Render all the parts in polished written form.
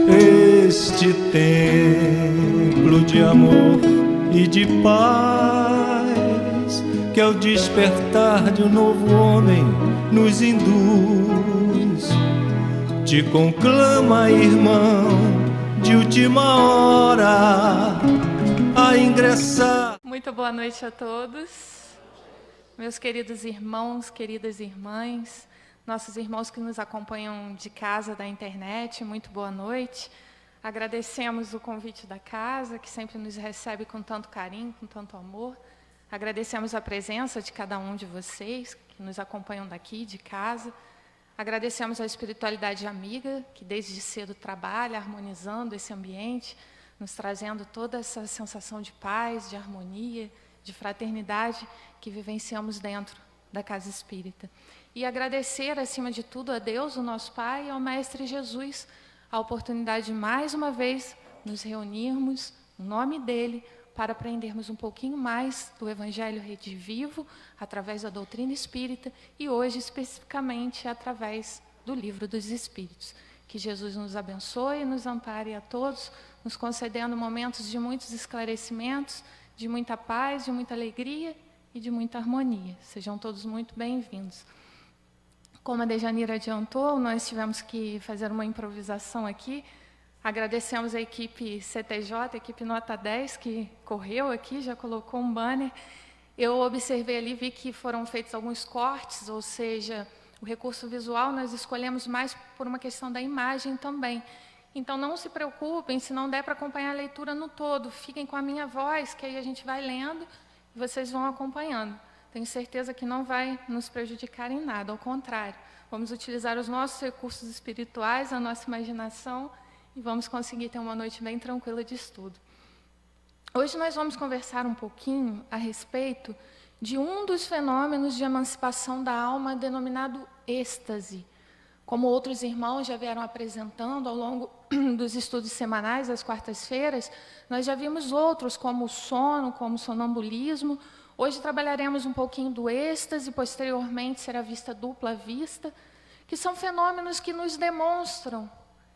Este templo de amor e de paz, que ao despertar de um novo homem nos induz, te conclama, irmão, de última hora a ingressar. Muito boa noite a todos, meus queridos irmãos, queridas irmãs, nossos irmãos que nos acompanham de casa, da internet, muito boa noite. Agradecemos o convite da casa, que sempre nos recebe com tanto carinho, com tanto amor. Agradecemos a presença de cada um de vocês que nos acompanham daqui, de casa. Agradecemos a espiritualidade amiga, que desde cedo trabalha harmonizando esse ambiente, nos trazendo toda essa sensação de paz, de harmonia, de fraternidade que vivenciamos dentro da Casa Espírita. E agradecer, acima de tudo, a Deus, o nosso Pai, e ao Mestre Jesus, a oportunidade de, mais uma vez, nos reunirmos, no nome dEle, para aprendermos um pouquinho mais do Evangelho redivivo, através da doutrina espírita, e hoje, especificamente, através do Livro dos Espíritos. Que Jesus nos abençoe e nos ampare a todos, nos concedendo momentos de muitos esclarecimentos, de muita paz, de muita alegria e de muita harmonia. Sejam todos muito bem-vindos. Como a Dejanira adiantou, nós tivemos que fazer uma improvisação aqui. Agradecemos a equipe CTJ, a equipe Nota 10, que correu aqui, já colocou um banner. Eu observei ali, vi que foram feitos alguns cortes, ou seja, o recurso visual nós escolhemos mais por uma questão da imagem também. Então, não se preocupem, se não der para acompanhar a leitura no todo, fiquem com a minha voz, que aí a gente vai lendo e vocês vão acompanhando. Tenho certeza que não vai nos prejudicar em nada, ao contrário. Vamos utilizar os nossos recursos espirituais, a nossa imaginação, e vamos conseguir ter uma noite bem tranquila de estudo. Hoje nós vamos conversar um pouquinho a respeito de um dos fenômenos de emancipação da alma denominado êxtase. Como outros irmãos já vieram apresentando ao longo dos estudos semanais, às quartas-feiras, nós já vimos outros, como o sono, como o sonambulismo. Hoje trabalharemos um pouquinho do êxtase, posteriormente será vista dupla vista, que são fenômenos que nos demonstram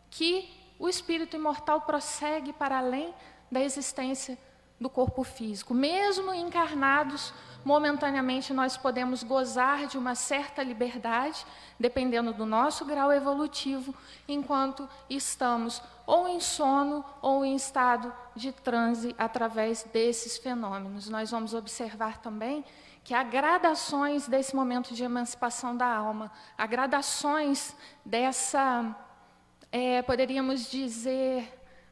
que o espírito imortal prossegue para além da existência do corpo físico. Mesmo encarnados, momentaneamente nós podemos gozar de uma certa liberdade, dependendo do nosso grau evolutivo, enquanto estamos ou em sono ou em estado de transe através desses fenômenos. Nós vamos observar também que há gradações desse momento de emancipação da alma, há gradações dessa, poderíamos dizer,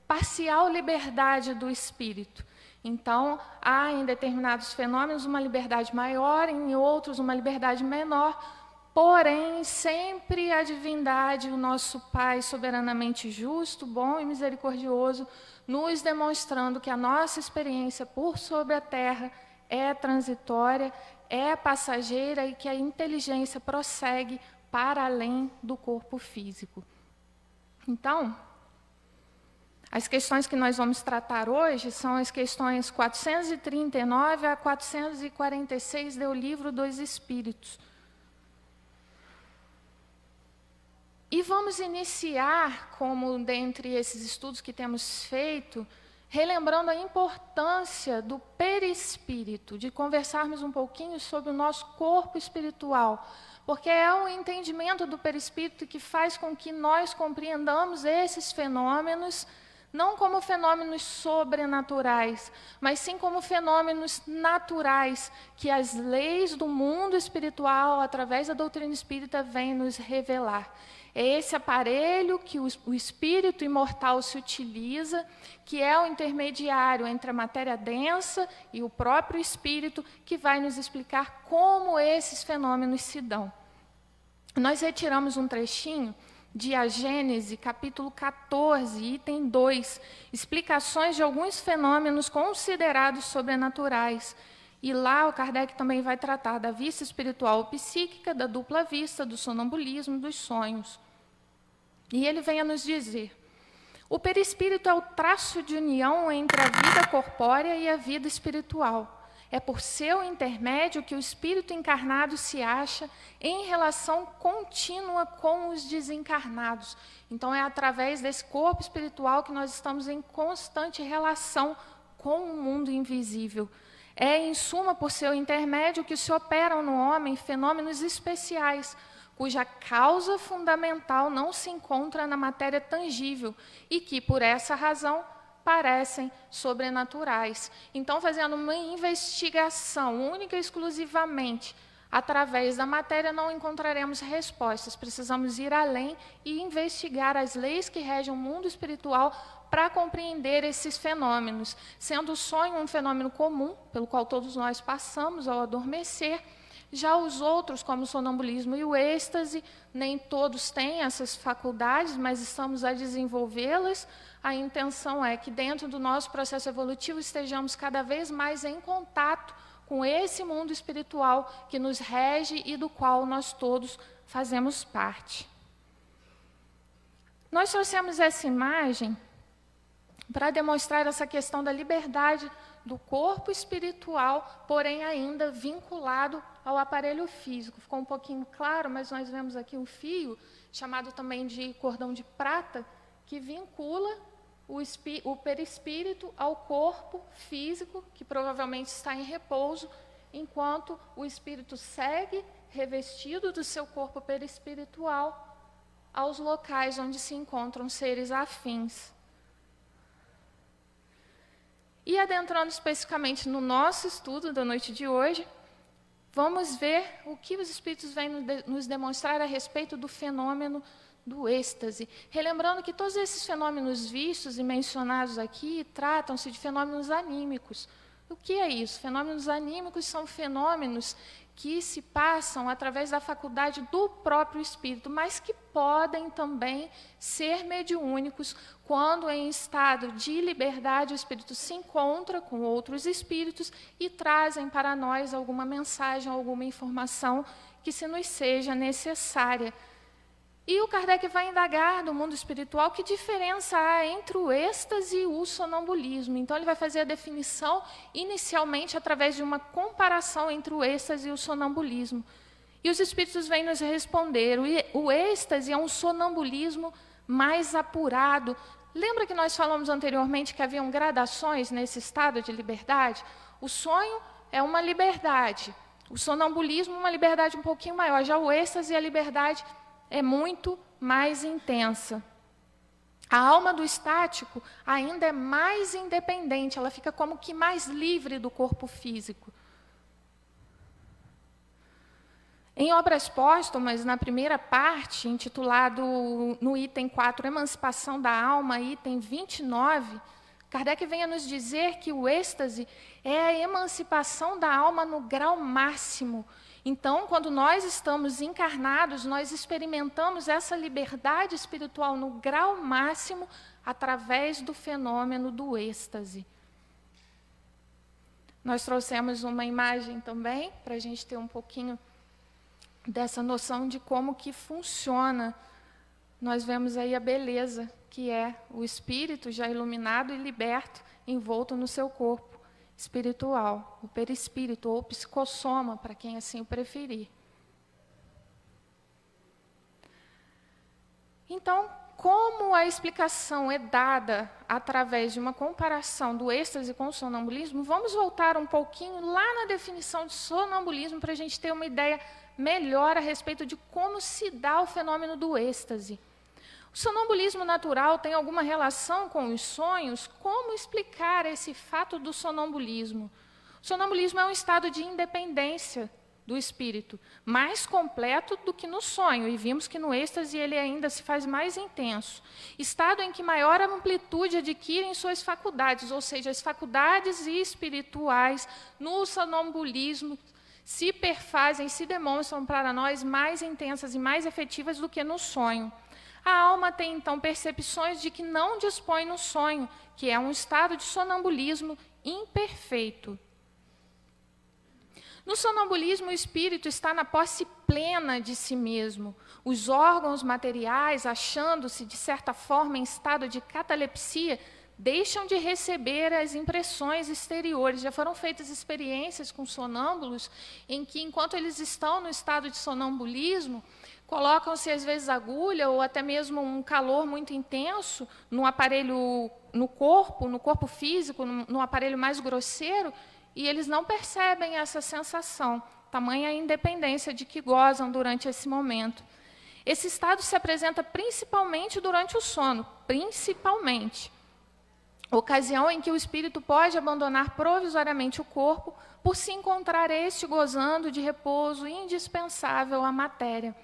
parcial liberdade do espírito. Então, há em determinados fenômenos uma liberdade maior, em outros uma liberdade menor, porém, sempre a divindade, o nosso Pai soberanamente justo, bom e misericordioso, nos demonstrando que a nossa experiência por sobre a terra é transitória, é passageira e que a inteligência prossegue para além do corpo físico. Então, as questões que nós vamos tratar hoje são as questões 439 a 446 do Livro dos Espíritos. E vamos iniciar, como dentre esses estudos que temos feito, relembrando a importância do perispírito, de conversarmos um pouquinho sobre o nosso corpo espiritual, porque é o entendimento do perispírito que faz com que nós compreendamos esses fenômenos, não como fenômenos sobrenaturais, mas sim como fenômenos naturais, que as leis do mundo espiritual, através da doutrina espírita, vêm nos revelar. É esse aparelho que o espírito imortal se utiliza, que é o intermediário entre a matéria densa e o próprio espírito, que vai nos explicar como esses fenômenos se dão. Nós retiramos um trechinho de A Gênese, capítulo 14, item 2, explicações de alguns fenômenos considerados sobrenaturais. E lá o Kardec também vai tratar da vista espiritual ou psíquica, da dupla vista, do sonambulismo, dos sonhos. E ele vem a nos dizer: O perispírito é o traço de união entre a vida corpórea e a vida espiritual. É por seu intermédio que o espírito encarnado se acha em relação contínua com os desencarnados. Então, é através desse corpo espiritual que nós estamos em constante relação com o mundo invisível. É, em suma, por seu intermédio que se operam no homem fenômenos especiais, cuja causa fundamental não se encontra na matéria tangível e que, por essa razão, parecem sobrenaturais. Então, fazendo uma investigação única e exclusivamente através da matéria, não encontraremos respostas. Precisamos ir além e investigar as leis que regem o mundo espiritual para compreender esses fenômenos. Sendo o sonho um fenômeno comum, pelo qual todos nós passamos ao adormecer, já os outros, como o sonambulismo e o êxtase, nem todos têm essas faculdades, mas estamos a desenvolvê-las. A intenção é que, dentro do nosso processo evolutivo, estejamos cada vez mais em contato com esse mundo espiritual que nos rege e do qual nós todos fazemos parte. Nós trouxemos essa imagem para demonstrar essa questão da liberdade do corpo espiritual, porém ainda vinculado ao aparelho físico. Ficou um pouquinho claro, mas nós vemos aqui um fio, chamado também de cordão de prata, que vincula o perispírito ao corpo físico, que provavelmente está em repouso, enquanto o espírito segue revestido do seu corpo perispiritual aos locais onde se encontram seres afins. E adentrando especificamente no nosso estudo da noite de hoje, vamos ver o que os espíritos vêm nos demonstrar a respeito do fenômeno do êxtase. Relembrando que todos esses fenômenos vistos e mencionados aqui tratam-se de fenômenos anímicos. O que é isso? Fenômenos anímicos são fenômenos que se passam através da faculdade do próprio espírito, mas que podem também ser mediúnicos quando, em estado de liberdade, o espírito se encontra com outros espíritos e trazem para nós alguma mensagem, alguma informação que se nos seja necessária. E o Kardec vai indagar do mundo espiritual que diferença há entre o êxtase e o sonambulismo. Então, ele vai fazer a definição inicialmente através de uma comparação entre o êxtase e o sonambulismo. E os espíritos vêm nos responder, o êxtase é um sonambulismo mais apurado. Lembra que nós falamos anteriormente que haviam gradações nesse estado de liberdade? O sonho é uma liberdade, o sonambulismo uma liberdade um pouquinho maior, já o êxtase e a liberdade é muito mais intensa. A alma do estático ainda é mais independente, ela fica como que mais livre do corpo físico. Em Obras Póstumas, na primeira parte, intitulado no item 4, Emancipação da Alma, item 29, Kardec vem a nos dizer que o êxtase é a emancipação da alma no grau máximo. Então, quando nós estamos encarnados, nós experimentamos essa liberdade espiritual no grau máximo através do fenômeno do êxtase. Nós trouxemos uma imagem também, para a gente ter um pouquinho dessa noção de como que funciona. Nós vemos aí a beleza, que é o espírito já iluminado e liberto, envolto no seu corpo espiritual, o perispírito ou psicossoma, para quem assim o preferir. Então, como a explicação é dada através de uma comparação do êxtase com o sonambulismo, vamos voltar um pouquinho lá na definição de sonambulismo para a gente ter uma ideia melhor a respeito de como se dá o fenômeno do êxtase. O sonambulismo natural tem alguma relação com os sonhos? Como explicar esse fato do sonambulismo? O sonambulismo é um estado de independência do espírito, mais completo do que no sonho, e vimos que no êxtase ele ainda se faz mais intenso. Estado em que maior amplitude adquirem suas faculdades, ou seja, as faculdades espirituais no sonambulismo se perfazem, se demonstram para nós mais intensas e mais efetivas do que no sonho. A alma tem, então, percepções de que não dispõe no sonho, que é um estado de sonambulismo imperfeito. No sonambulismo, o espírito está na posse plena de si mesmo. Os órgãos materiais, achando-se, de certa forma, em estado de catalepsia, deixam de receber as impressões exteriores. Já foram feitas experiências com sonâmbulos em que, enquanto eles estão no estado de sonambulismo, colocam-se, às vezes, agulha ou até mesmo um calor muito intenso no aparelho, no corpo físico, no aparelho mais grosseiro, e eles não percebem essa sensação, tamanha a independência de que gozam durante esse momento. Esse estado se apresenta principalmente durante o sono, principalmente. Ocasião em que o espírito pode abandonar provisoriamente o corpo por se encontrar este gozando de repouso indispensável à matéria.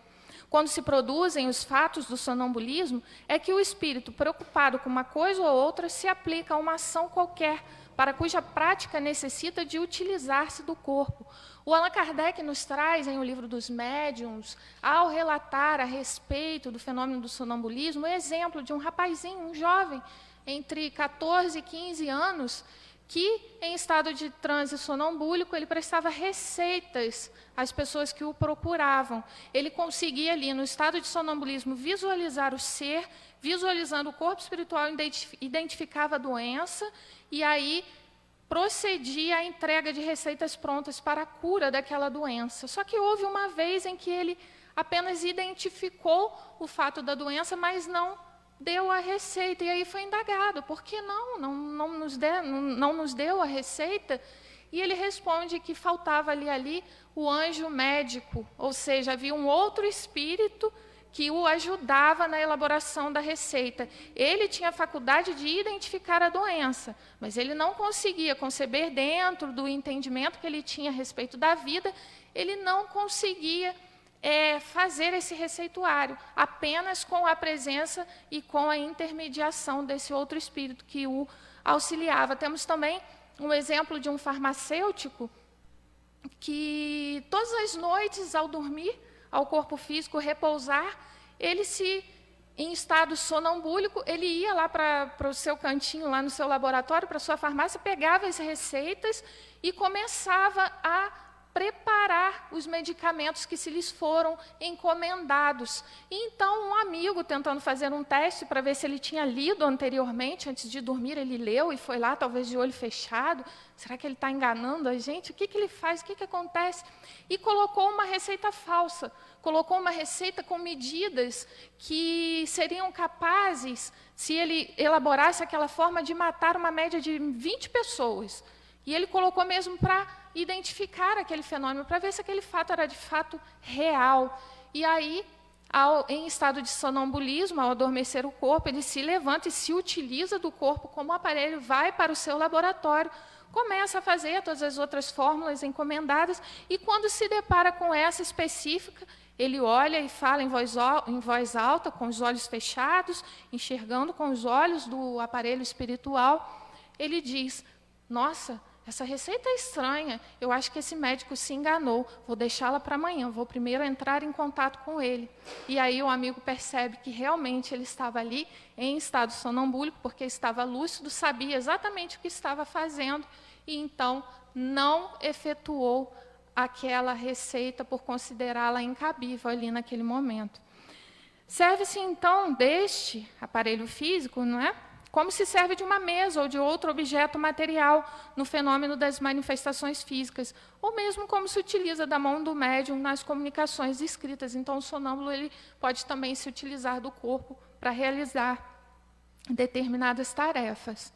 Quando se produzem os fatos do sonambulismo, é que o espírito, preocupado com uma coisa ou outra, se aplica a uma ação qualquer, para cuja prática necessita de utilizar-se do corpo. O Allan Kardec nos traz, em O Livro dos Médiuns, ao relatar a respeito do fenômeno do sonambulismo, o exemplo de um rapazinho, um jovem, entre 14 e 15 anos, que, em estado de transe sonambúlico, ele prestava receitas às pessoas que o procuravam. Ele conseguia ali, no estado de sonambulismo, visualizar o ser, visualizando o corpo espiritual, identificava a doença, e aí procedia à entrega de receitas prontas para a cura daquela doença. Só que houve uma vez em que ele apenas identificou o fato da doença, mas não deu a receita, e aí foi indagado, por que não nos deu a receita? E ele responde que faltava ali o anjo médico, ou seja, havia um outro espírito que o ajudava na elaboração da receita. Ele tinha a faculdade de identificar a doença, mas ele não conseguia conceber, dentro do entendimento que ele tinha a respeito da vida, ele não conseguia fazer esse receituário, apenas com a presença e com a intermediação desse outro espírito que o auxiliava. Temos também um exemplo de um farmacêutico que, todas as noites, ao dormir, ao corpo físico repousar, ele em estado sonambúlico, ele ia lá para o seu cantinho, lá no seu laboratório, para a sua farmácia, pegava as receitas e começava a preparar os medicamentos que se lhes foram encomendados. E então, um amigo, tentando fazer um teste para ver se ele tinha lido anteriormente, antes de dormir, ele leu e foi lá, talvez de olho fechado. Será que ele está enganando a gente? O que ele faz? O que acontece? E colocou uma receita falsa. Colocou uma receita com medidas que seriam capazes, se ele elaborasse aquela forma, de matar uma média de 20 pessoas. E ele colocou mesmo para identificar aquele fenômeno, para ver se aquele fato era de fato real. E aí, em estado de sonambulismo, ao adormecer o corpo, ele se levanta e se utiliza do corpo como aparelho, vai para o seu laboratório, começa a fazer todas as outras fórmulas encomendadas, e quando se depara com essa específica, ele olha e fala em voz alta, com os olhos fechados, enxergando com os olhos do aparelho espiritual, ele diz: nossa, essa receita é estranha, eu acho que esse médico se enganou, vou deixá-la para amanhã, vou primeiro entrar em contato com ele. E aí o amigo percebe que realmente ele estava ali em estado sonambúlico, porque estava lúcido, sabia exatamente o que estava fazendo, e então não efetuou aquela receita por considerá-la incabível ali naquele momento. Serve-se então deste aparelho físico, não é? Como se serve de uma mesa ou de outro objeto material no fenômeno das manifestações físicas, ou mesmo como se utiliza da mão do médium nas comunicações escritas. Então, o sonâmbulo ele pode também se utilizar do corpo para realizar determinadas tarefas.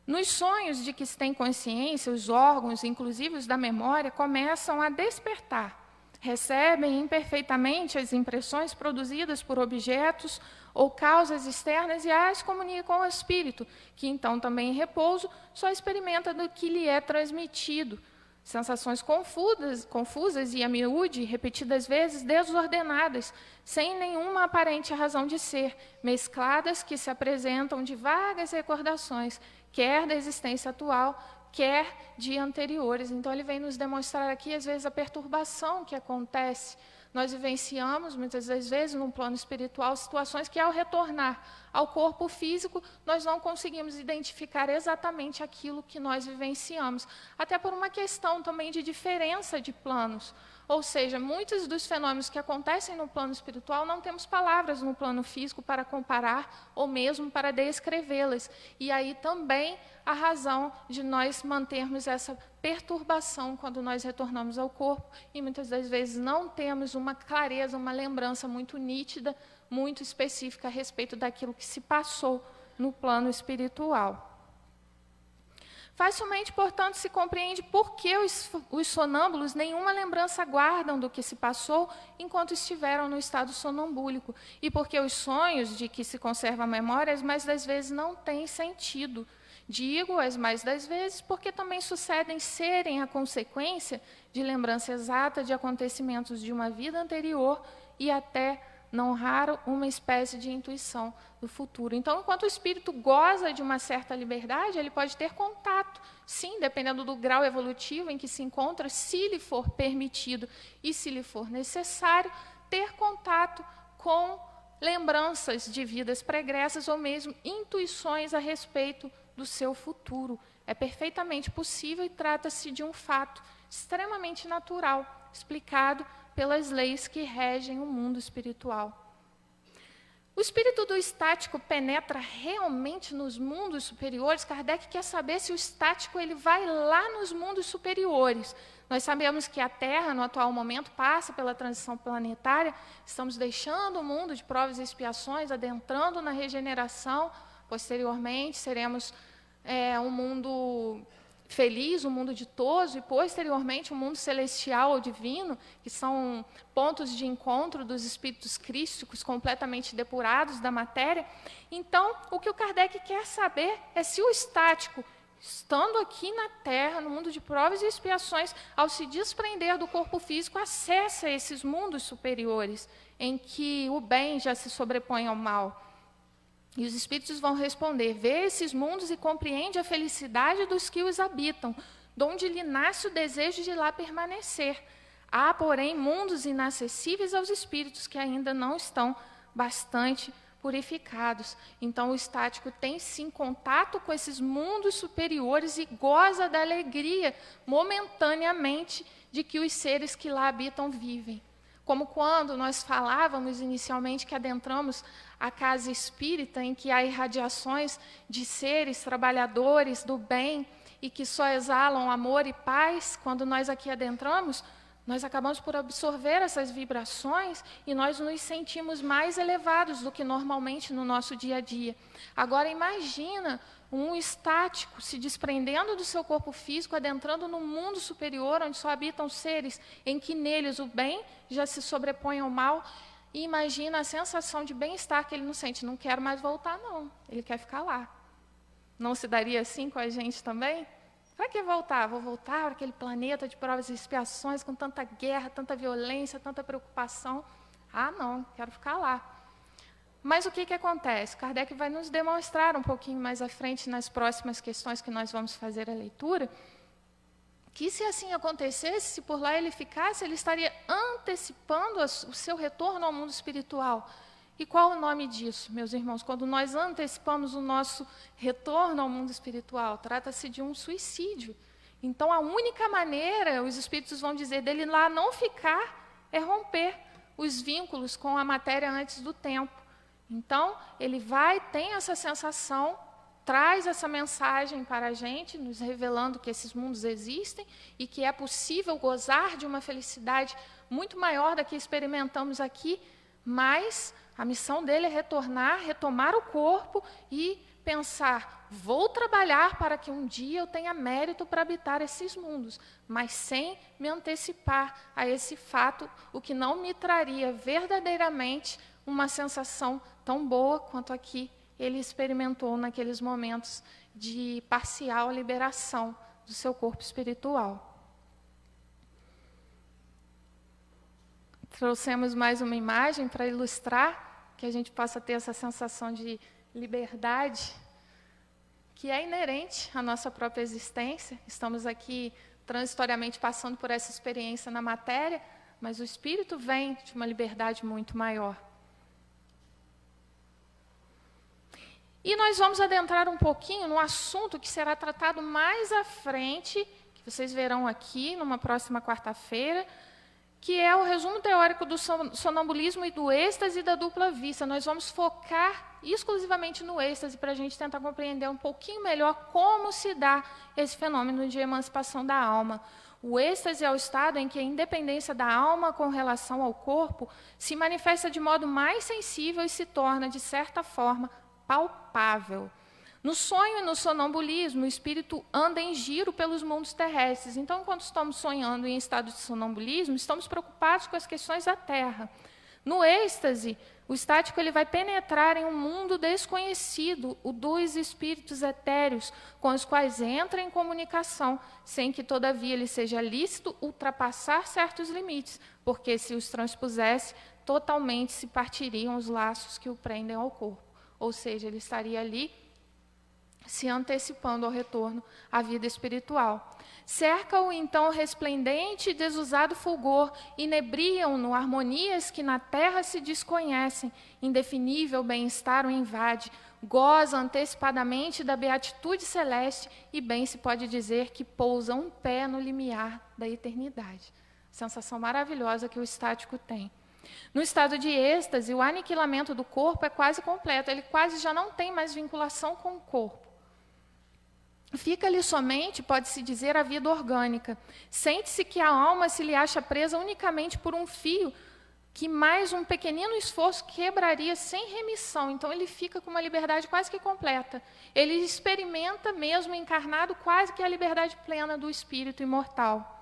Nos sonhos de que se tem consciência, os órgãos, inclusive os da memória, começam a despertar. Recebem imperfeitamente as impressões produzidas por objetos ou causas externas e as comunicam ao espírito, que então também em repouso só experimenta do que lhe é transmitido. Sensações confusas e a miúde, repetidas vezes, desordenadas, sem nenhuma aparente razão de ser, mescladas que se apresentam de vagas recordações, quer da existência atual, quer de anteriores. Então, ele vem nos demonstrar aqui, às vezes, a perturbação que acontece nós vivenciamos, muitas das vezes, no plano espiritual, situações que, ao retornar ao corpo físico, nós não conseguimos identificar exatamente aquilo que nós vivenciamos. Até por uma questão também de diferença de planos. Ou seja, muitos dos fenômenos que acontecem no plano espiritual, não temos palavras no plano físico para comparar ou mesmo para descrevê-las. E aí também a razão de nós mantermos essa perturbação quando nós retornamos ao corpo e muitas das vezes não temos uma clareza, uma lembrança muito nítida, muito específica a respeito daquilo que se passou no plano espiritual. Facilmente, portanto, se compreende por que os sonâmbulos nenhuma lembrança guardam do que se passou enquanto estiveram no estado sonambúlico. E porque os sonhos de que se conserva a memória, as mais das vezes, não têm sentido. Digo as mais das vezes porque também sucedem serem a consequência de lembrança exata de acontecimentos de uma vida anterior e até, não raro, uma espécie de intuição do futuro. Então, enquanto o espírito goza de uma certa liberdade, ele pode ter contato, sim, dependendo do grau evolutivo em que se encontra, se lhe for permitido e se lhe for necessário, ter contato com lembranças de vidas pregressas ou mesmo intuições a respeito do seu futuro. É perfeitamente possível e trata-se de um fato extremamente natural, explicado pelas leis que regem o mundo espiritual. O espírito do estático penetra realmente nos mundos superiores? Kardec quer saber se o estático ele vai lá nos mundos superiores. Nós sabemos que a Terra, no atual momento, passa pela transição planetária, estamos deixando o mundo de provas e expiações, adentrando na regeneração, posteriormente seremos um mundo feliz, um mundo ditoso, e posteriormente um mundo celestial ou divino, que são pontos de encontro dos espíritos crísticos completamente depurados da matéria. Então, o que o Kardec quer saber é se o estático, estando aqui na Terra, no mundo de provas e expiações, ao se desprender do corpo físico, acessa esses mundos superiores, em que o bem já se sobrepõe ao mal. E os espíritos vão responder: vê esses mundos e compreende a felicidade dos que os habitam, donde lhe nasce o desejo de lá permanecer. Há, porém, mundos inacessíveis aos espíritos que ainda não estão bastante purificados. Então, o estático tem, sim, contato com esses mundos superiores e goza da alegria, momentaneamente, de que os seres que lá habitam vivem. Como quando nós falávamos inicialmente que adentramos a casa espírita, em que há irradiações de seres trabalhadores do bem e que só exalam amor e paz, quando nós aqui adentramos, nós acabamos por absorver essas vibrações e nós nos sentimos mais elevados do que normalmente no nosso dia a dia. Agora imagina um estático se desprendendo do seu corpo físico, adentrando no mundo superior, onde só habitam seres em que neles o bem já se sobrepõe ao mal. E imagina a sensação de bem-estar que ele não sente. Não quero mais voltar, não. Ele quer ficar lá. Não se daria assim com a gente também? Para que voltar? Vou voltar para aquele planeta de provas e expiações, com tanta guerra, tanta violência, tanta preocupação. Ah, não, quero ficar lá. Mas o que acontece? Kardec vai nos demonstrar um pouquinho mais à frente, nas próximas questões que nós vamos fazer a leitura, que se assim acontecesse, se por lá ele ficasse, ele estaria antecipando o seu retorno ao mundo espiritual. E qual o nome disso, meus irmãos? Quando nós antecipamos o nosso retorno ao mundo espiritual, trata-se de um suicídio. Então, a única maneira, os espíritos vão dizer, dele lá não ficar, é romper os vínculos com a matéria antes do tempo. Então, ele tem essa sensação, traz essa mensagem para a gente, nos revelando que esses mundos existem e que é possível gozar de uma felicidade muito maior da que experimentamos aqui, mas a missão dele é retornar, retomar o corpo e pensar, vou trabalhar para que um dia eu tenha mérito para habitar esses mundos, mas sem me antecipar a esse fato, o que não me traria verdadeiramente uma sensação tão boa quanto aqui ele experimentou naqueles momentos de parcial liberação do seu corpo espiritual. Trouxemos mais uma imagem para ilustrar que a gente possa ter essa sensação de liberdade que é inerente à nossa própria existência. Estamos aqui transitoriamente passando por essa experiência na matéria, mas o espírito vem de uma liberdade muito maior. E nós vamos adentrar um pouquinho no assunto que será tratado mais à frente, que vocês verão aqui numa próxima quarta-feira, que é o resumo teórico do sonambulismo e do êxtase e da dupla vista. Nós vamos focar exclusivamente no êxtase para a gente tentar compreender um pouquinho melhor como se dá esse fenômeno de emancipação da alma. O êxtase é o estado em que a independência da alma com relação ao corpo se manifesta de modo mais sensível e se torna, de certa forma, palpável. No sonho e no sonambulismo, o espírito anda em giro pelos mundos terrestres. Então, quando estamos sonhando em estado de sonambulismo, estamos preocupados com as questões da Terra. No êxtase, o estático ele vai penetrar em um mundo desconhecido, o dos espíritos etéreos, com os quais entra em comunicação, sem que, todavia, lhe seja lícito ultrapassar certos limites, porque, se os transpusesse, totalmente se partiriam os laços que o prendem ao corpo. Ou seja, ele estaria ali se antecipando ao retorno à vida espiritual. Cerca-o, então, resplendente e desusado fulgor, inebriam-no harmonias que na terra se desconhecem, indefinível bem-estar o invade, goza antecipadamente da beatitude celeste e bem se pode dizer que pousa um pé no limiar da eternidade. Sensação maravilhosa que o estático tem. No estado de êxtase, o aniquilamento do corpo é quase completo, ele quase já não tem mais vinculação com o corpo. Fica-lhe somente, pode-se dizer, a vida orgânica. Sente-se que a alma se lhe acha presa unicamente por um fio, que mais um pequenino esforço quebraria sem remissão. Então, ele fica com uma liberdade quase que completa. Ele experimenta, mesmo encarnado, quase que a liberdade plena do espírito imortal.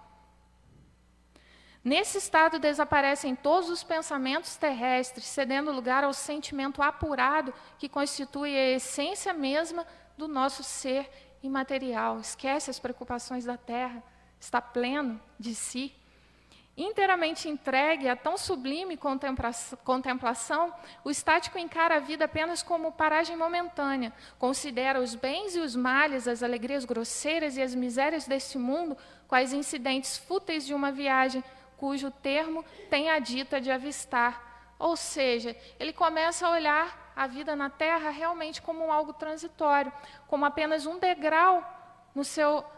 Nesse estado desaparecem todos os pensamentos terrestres, cedendo lugar ao sentimento apurado que constitui a essência mesma do nosso ser imaterial. Esquece as preocupações da terra, está pleno de si. Inteiramente entregue a tão sublime contemplação, o estático encara a vida apenas como paragem momentânea, considera os bens e os males, as alegrias grosseiras e as misérias deste mundo, quais incidentes fúteis de uma viagem, cujo termo tem a dita de avistar. Ou seja, ele começa a olhar a vida na Terra realmente como algo transitório, como apenas um degrau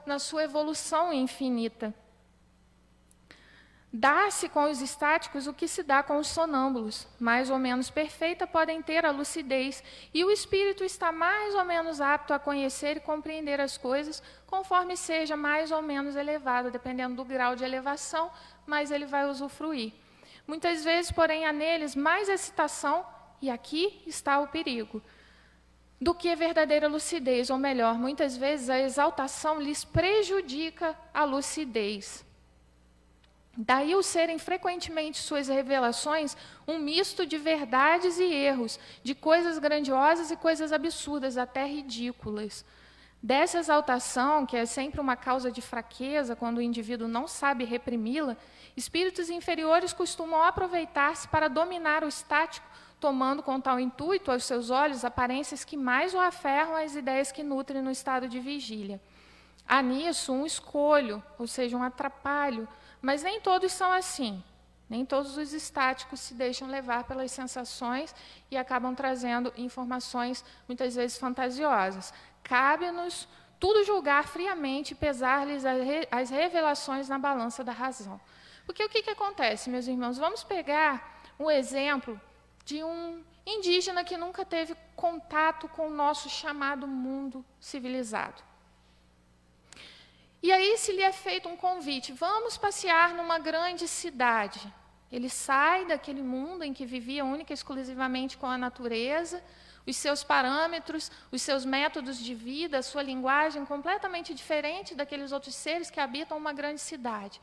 na sua evolução infinita. Dá-se com os estáticos o que se dá com os sonâmbulos. Mais ou menos perfeita podem ter a lucidez, e o espírito está mais ou menos apto a conhecer e compreender as coisas, conforme seja mais ou menos elevado, dependendo do grau de elevação, mais ele vai usufruir. Muitas vezes, porém, há neles mais excitação, e aqui está o perigo, do que verdadeira lucidez, ou melhor, muitas vezes a exaltação lhes prejudica a lucidez. Daí o serem frequentemente suas revelações um misto de verdades e erros, de coisas grandiosas e coisas absurdas, até ridículas. Dessa exaltação, que é sempre uma causa de fraqueza quando o indivíduo não sabe reprimi-la, espíritos inferiores costumam aproveitar-se para dominar o estático, tomando com tal intuito aos seus olhos aparências que mais o aferram às ideias que nutrem no estado de vigília. Há nisso um escolho, ou seja, um atrapalho, mas nem todos são assim. Nem todos os estáticos se deixam levar pelas sensações e acabam trazendo informações, muitas vezes, fantasiosas. Cabe-nos tudo julgar friamente e pesar-lhes as revelações na balança da razão. Porque o que acontece, meus irmãos? Vamos pegar um exemplo de um indígena que nunca teve contato com o nosso chamado mundo civilizado. E aí, se lhe é feito um convite, vamos passear numa grande cidade. Ele sai daquele mundo em que vivia única e exclusivamente com a natureza, os seus parâmetros, os seus métodos de vida, a sua linguagem completamente diferente daqueles outros seres que habitam uma grande cidade.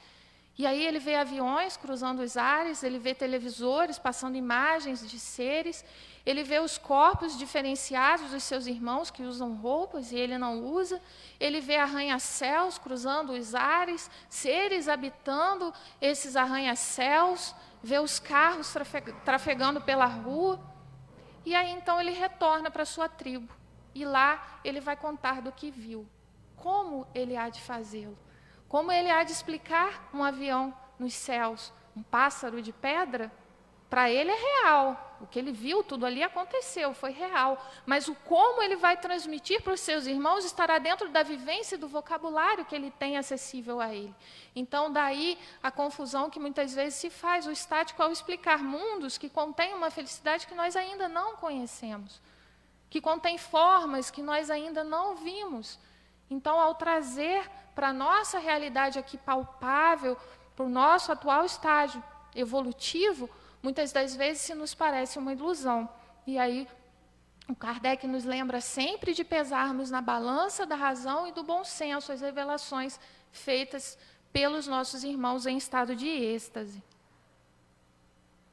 E aí ele vê aviões cruzando os ares, ele vê televisores passando imagens de seres, ele vê os corpos diferenciados dos seus irmãos que usam roupas e ele não usa, ele vê arranha-céus cruzando os ares, seres habitando esses arranha-céus, vê os carros trafegando pela rua, e aí então ele retorna para a sua tribo, e lá ele vai contar do que viu, como ele há de fazê-lo. Como ele há de explicar um avião nos céus, um pássaro de pedra, para ele é real. O que ele viu, tudo ali aconteceu, foi real. Mas o como ele vai transmitir para os seus irmãos estará dentro da vivência e do vocabulário que ele tem acessível a ele. Então, daí a confusão que muitas vezes se faz, o estático ao explicar mundos que contêm uma felicidade que nós ainda não conhecemos, que contém formas que nós ainda não vimos. Então, ao trazer para a nossa realidade aqui palpável, para o nosso atual estágio evolutivo, muitas das vezes se nos parece uma ilusão. E aí, o Kardec nos lembra sempre de pesarmos na balança da razão e do bom senso as revelações feitas pelos nossos irmãos em estado de êxtase.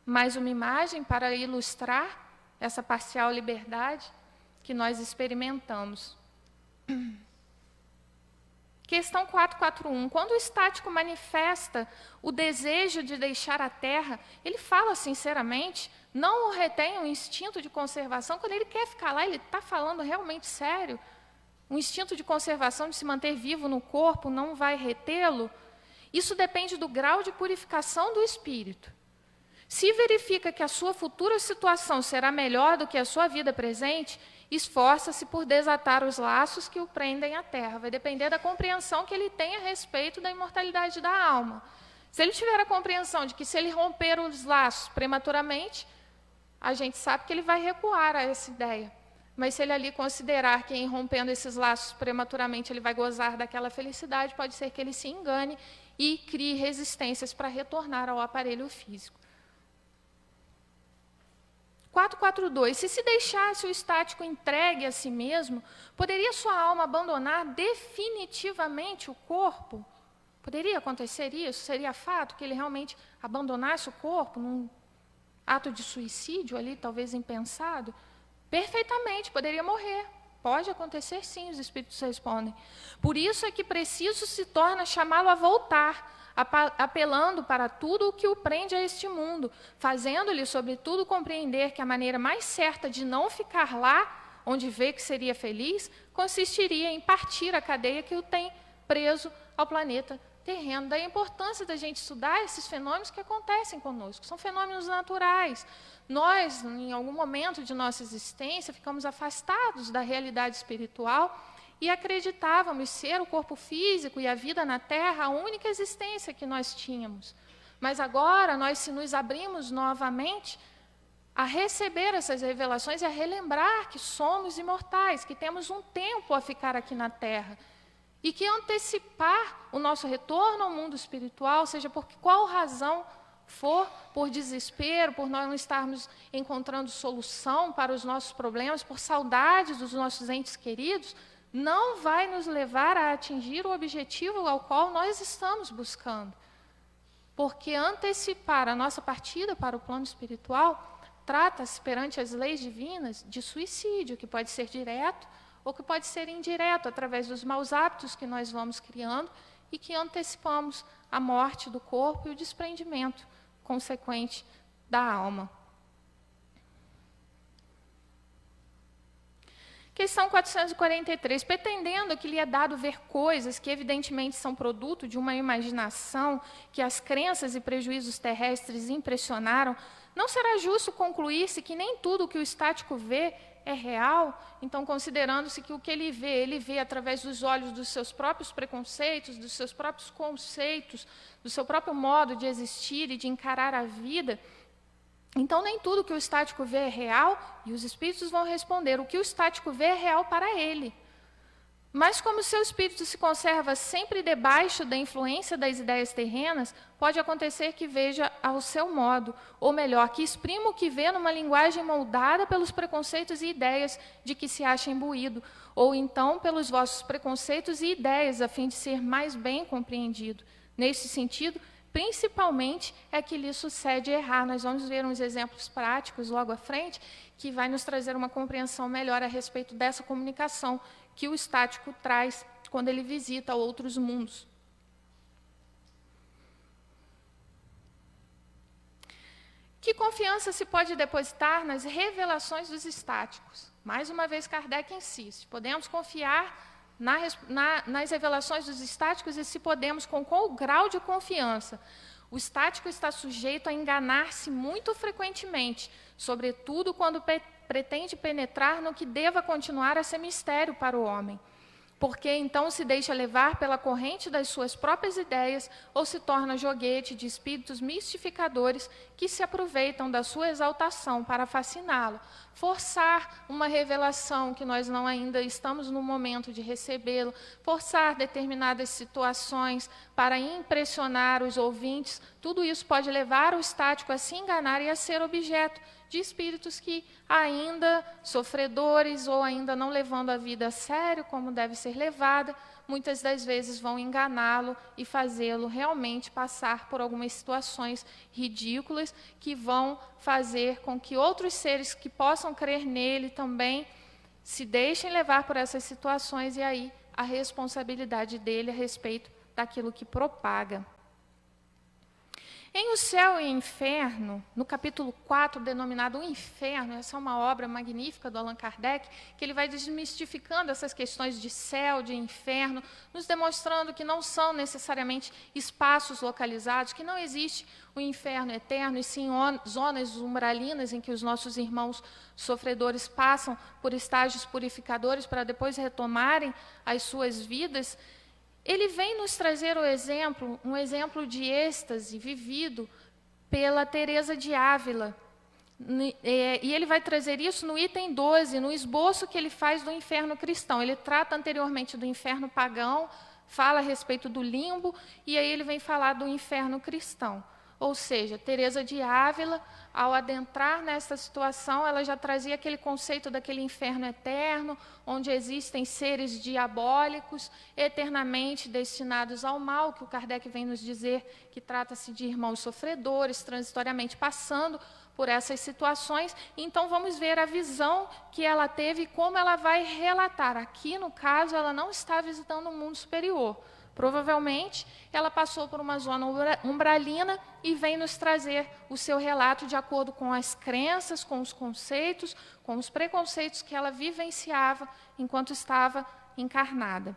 Mais uma imagem para ilustrar essa parcial liberdade que nós experimentamos. Questão 441. Quando o estático manifesta o desejo de deixar a Terra, ele fala sinceramente, não o retém um instinto de conservação. Quando ele quer ficar lá, ele está falando realmente sério. Um instinto de conservação, de se manter vivo no corpo, não vai retê-lo. Isso depende do grau de purificação do espírito. Se verifica que a sua futura situação será melhor do que a sua vida presente, esforça-se por desatar os laços que o prendem à terra. Vai depender da compreensão que ele tem a respeito da imortalidade da alma. Se ele tiver a compreensão de que se ele romper os laços prematuramente, a gente sabe que ele vai recuar a essa ideia. Mas se ele ali considerar que em rompendo esses laços prematuramente ele vai gozar daquela felicidade, pode ser que ele se engane e crie resistências para retornar ao aparelho físico. 442. Se deixasse o estático entregue a si mesmo, poderia sua alma abandonar definitivamente o corpo? Poderia acontecer isso? Seria fato que ele realmente abandonasse o corpo num ato de suicídio ali, talvez impensado? Perfeitamente, poderia morrer. Pode acontecer sim, os espíritos respondem. Por isso é que preciso se torna chamá-lo a voltar, apelando para tudo o que o prende a este mundo, fazendo-lhe, sobretudo, compreender que a maneira mais certa de não ficar lá, onde vê que seria feliz, consistiria em partir a cadeia que o tem preso ao planeta terreno. Daí a importância da gente estudar esses fenômenos que acontecem conosco, são fenômenos naturais. Nós, em algum momento de nossa existência, ficamos afastados da realidade espiritual e acreditávamos ser o corpo físico e a vida na Terra a única existência que nós tínhamos. Mas agora, nós se nos abrimos novamente a receber essas revelações e a relembrar que somos imortais, que temos um tempo a ficar aqui na Terra. E que antecipar o nosso retorno ao mundo espiritual, seja por qual razão for, por desespero, por nós não estarmos encontrando solução para os nossos problemas, por saudades dos nossos entes queridos, não vai nos levar a atingir o objetivo ao qual nós estamos buscando. Porque antecipar a nossa partida para o plano espiritual trata-se, perante as leis divinas, de suicídio, que pode ser direto ou que pode ser indireto, através dos maus hábitos que nós vamos criando e que antecipamos a morte do corpo e o desprendimento consequente da alma. Questão 443. Pretendendo que lhe é dado ver coisas que evidentemente são produto de uma imaginação que as crenças e prejuízos terrestres impressionaram, não será justo concluir-se que nem tudo o que o estático vê é real? Então, considerando-se que o que ele vê através dos olhos dos seus próprios preconceitos, dos seus próprios conceitos, do seu próprio modo de existir e de encarar a vida. Então, nem tudo que o estático vê é real, e os espíritos vão responder, o que o estático vê é real para ele. Mas como o seu espírito se conserva sempre debaixo da influência das ideias terrenas, pode acontecer que veja ao seu modo, ou melhor, que exprima o que vê numa linguagem moldada pelos preconceitos e ideias de que se acha imbuído, ou então pelos vossos preconceitos e ideias, a fim de ser mais bem compreendido. Nesse sentido, principalmente é que lhe sucede errar. Nós vamos ver uns exemplos práticos logo à frente, que vai nos trazer uma compreensão melhor a respeito dessa comunicação que o estático traz quando ele visita outros mundos. Que confiança se pode depositar nas revelações dos estáticos? Mais uma vez, Kardec insiste. Podemos confiar nas revelações dos estáticos e se podemos, com qual grau de confiança? O estático está sujeito a enganar-se muito frequentemente, sobretudo quando pretende penetrar no que deva continuar a ser mistério para o homem, porque então se deixa levar pela corrente das suas próprias ideias ou se torna joguete de espíritos mistificadores que se aproveitam da sua exaltação para fasciná-lo, forçar uma revelação que nós não ainda estamos no momento de recebê-lo, forçar determinadas situações para impressionar os ouvintes. Tudo isso pode levar o estático a se enganar e a ser objeto de espíritos que ainda sofredores ou ainda não levando a vida a sério como deve ser levada, muitas das vezes vão enganá-lo e fazê-lo realmente passar por algumas situações ridículas que vão fazer com que outros seres que possam crer nele também se deixem levar por essas situações, e aí a responsabilidade dele a respeito daquilo que propaga. Em O Céu e o Inferno, no capítulo 4, denominado O Inferno, essa é uma obra magnífica do Allan Kardec, que ele vai desmistificando essas questões de céu, de inferno, nos demonstrando que não são necessariamente espaços localizados, que não existe o inferno eterno, e sim zonas umbralinas em que os nossos irmãos sofredores passam por estágios purificadores para depois retomarem as suas vidas. Ele vem nos trazer um exemplo de êxtase vivido pela Teresa de Ávila. E ele vai trazer isso no item 12, no esboço que ele faz do inferno cristão. Ele trata anteriormente do inferno pagão, fala a respeito do limbo, e aí ele vem falar do inferno cristão. Ou seja, Teresa de Ávila, ao adentrar nessa situação, ela já trazia aquele conceito daquele inferno eterno, onde existem seres diabólicos, eternamente destinados ao mal, que o Kardec vem nos dizer que trata-se de irmãos sofredores, transitoriamente passando por essas situações. Então, vamos ver a visão que ela teve e como ela vai relatar. Aqui, no caso, ela não está visitando o mundo superior. Provavelmente, ela passou por uma zona umbralina e vem nos trazer o seu relato de acordo com as crenças, com os conceitos, com os preconceitos que ela vivenciava enquanto estava encarnada.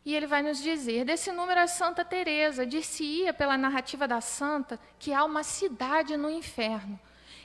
E ele vai nos dizer, desse número a Santa Teresa, dir-se-ia pela narrativa da santa que há uma cidade no inferno.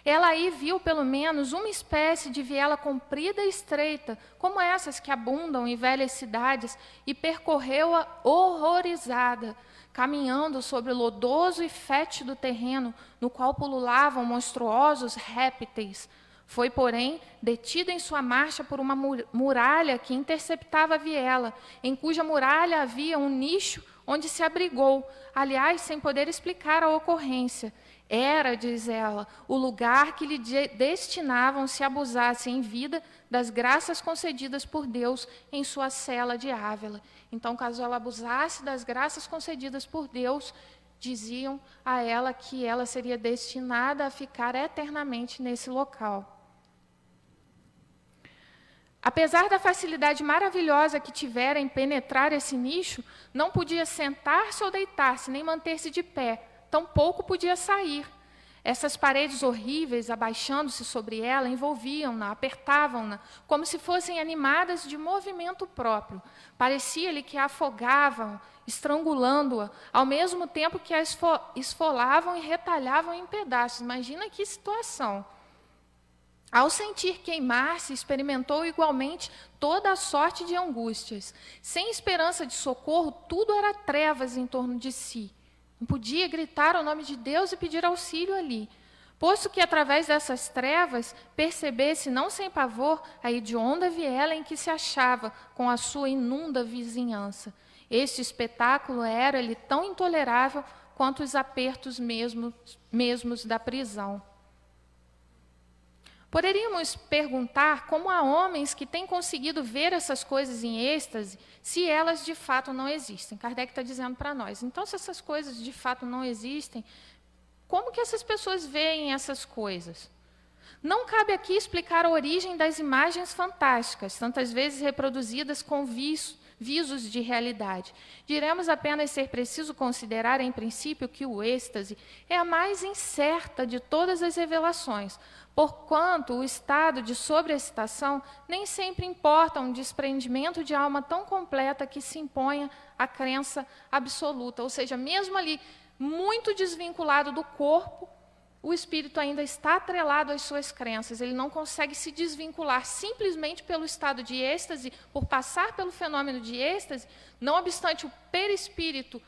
Ela aí viu, pelo menos, uma espécie de viela comprida e estreita, como essas que abundam em velhas cidades, e percorreu-a horrorizada, caminhando sobre o lodoso e fétido terreno, no qual pululavam monstruosos répteis. Foi, porém, detida em sua marcha por uma muralha que interceptava a viela, em cuja muralha havia um nicho onde se abrigou, aliás, sem poder explicar a ocorrência. Era, diz ela, o lugar que lhe destinavam se abusasse em vida das graças concedidas por Deus em sua cela de Ávila. Então, caso ela abusasse das graças concedidas por Deus, diziam a ela que ela seria destinada a ficar eternamente nesse local. Apesar da facilidade maravilhosa que tivera em penetrar esse nicho, não podia sentar-se ou deitar-se, nem manter-se de pé, tampouco podia sair. Essas paredes horríveis, abaixando-se sobre ela, envolviam-na, apertavam-na, como se fossem animadas de movimento próprio. Parecia-lhe que a afogavam, estrangulando-a, ao mesmo tempo que a esfolavam e retalhavam em pedaços. Imagina que situação! Ao sentir queimar-se, experimentou igualmente toda a sorte de angústias. Sem esperança de socorro, tudo era trevas em torno de si. Não podia gritar o nome de Deus e pedir auxílio ali, posto que, através dessas trevas, percebesse, não sem pavor, a hedionda viela em que se achava, com a sua inunda vizinhança. Este espetáculo era-lhe tão intolerável quanto os apertos mesmos da prisão. Poderíamos perguntar como há homens que têm conseguido ver essas coisas em êxtase, se elas de fato não existem. Kardec está dizendo para nós. Então, se essas coisas de fato não existem, como que essas pessoas veem essas coisas? Não cabe aqui explicar a origem das imagens fantásticas, tantas vezes reproduzidas com visos de realidade. Diremos apenas ser preciso considerar, em princípio, que o êxtase é a mais incerta de todas as revelações, porquanto o estado de sobreexcitação nem sempre importa um desprendimento de alma tão completa que se imponha a crença absoluta. Ou seja, mesmo ali, muito desvinculado do corpo, o espírito ainda está atrelado às suas crenças, ele não consegue se desvincular simplesmente pelo estado de êxtase, por passar pelo fenômeno de êxtase, não obstante o perispírito